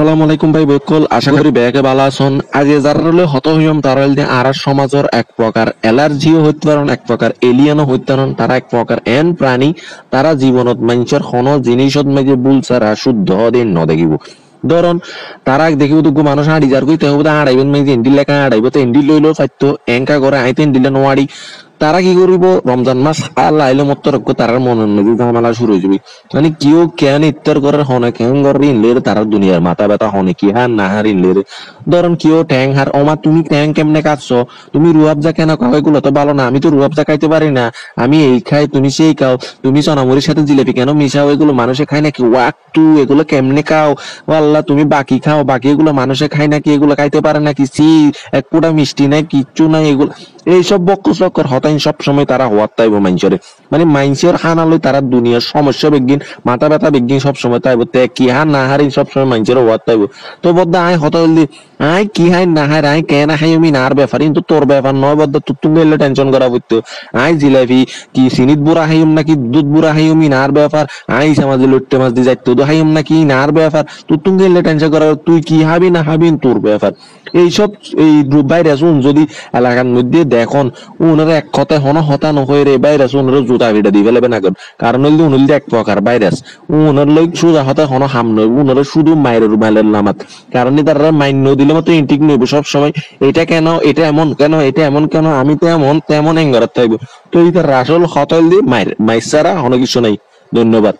আসসালামু আলাইকুম ভাই বৈকল, আশা করি ব্যাগে ভালো আছেন। আজ যারা হলে হত হইম তারা হইলে আর সমাজের এক প্রকার অ্যালার্জিও হইতে পারেন, এক প্রকার এলিয়ানও হইতে পারেন। তারা এক প্রকার এন প্রাণী, তারা জীবনত মানুষের কোনো জিনিসত মাঝে ভুল ছাড়া শুদ্ধ দিন ন দেখিব। ধরুন তারা দেখিব তো মানুষ হাঁড়ি যার কইতে হবে আড়াইবেন মাঝে এন্ডি লেখা আড়াইব, তো এন্ডি লইলেও ফাইতো এঙ্কা করে আইতে এন্ডিলে নোয়াড়ি। তারা কি করিব, রমজান মাস আল্লাহ আইলে মত রক্ষ তারার মনের মধ্যে ঝামেলা শুরু হয়ে যাবে। মানে কেউ কেন ইত্তর করার হনে কেন করে ইনলের তারা দুনিয়ার মাথা ব্যথা হনে কি হার না হার ইনলের। ধরেন কেউ ট্যাং হার ওমা তুমি ট্যাং কেমনে কাটছো, তুমি রুয়াবজা কেন খাও, এগুলো তো ভালো না, আমি তো রুয়াবজা খাইতে পারি না, আমি এই খাই তুমি সেই খাও, তুমি সোনামুড়ির সাথে জিলেপি কেন মিশাও, এগুলো মানুষে খায় নাকি, ওয়াক তু এগুলো কেমনে খাও, ও আল্লাহ তুমি বাকি খাও, বাকি এগুলো মানুষে খায় নাকি, এগুলো খাইতে পারে নাকি, সি এক ফুটা মিষ্টি নাই কিচ্ছু নাই এগুলো। এইসব বক্কর চক্কর হতাইন সবসময় তারা হওয়ার তাইব মানুষের, মানে মানুষের হানালই তারা দুনিয়ার সমস্যা বিজ্ঞান মাথা ব্যথা বিজ্ঞান সবসময় তাইব, তে কি হার না হারি সবসময় মানুষের হওয়ার তাইব। তো বদ্দা আয় হতা হইলি আয় কি হাই না হার আয় কেন হাই আমি নার ব্যাপার, কিন্তু তোর ব্যাপার নয় বদ্দা, তুই তুমি এলে টেনশন করা হইতো। আয় জিলাপি কি সিনিত বুড়া হাইম নাকি দুধ বুড়া হাইমি নার ব্যাপার, আই সমাজে লুটতে মাছ দিয়ে যাইতো তো হাইম নাকি নার ব্যাপার, তুই তুমি এলে টেনশন করা, তুই কি হাবি না হাবি তোর ব্যাপার। এইসব এই ভাইরাস যদি এলাকার মধ্যে দেখুন উনারা এক কথায় হন হতা নয় রে ভাইরাস, উনারা জুতা ভিটা দিয়ে ফেলেবে না, কারণ হইলে উনলে এক প্রকার ভাইরাস উনার লই সোজা হতা হন হাম নয়, উনারা শুধু মায়ের মাইলের নামাত, কারণ তারা মাইন্য দিলে মতো ইন্টিক নইব সব সময়, এটা কেন এটা এমন কেন এটা এমন কেন, আমি তো এমন তেমন এঙ্গারাত থাকবো। তো এই তার আসল হতা হইলে মায়ের মাইসারা অনেক কিছু নাই। ধন্যবাদ।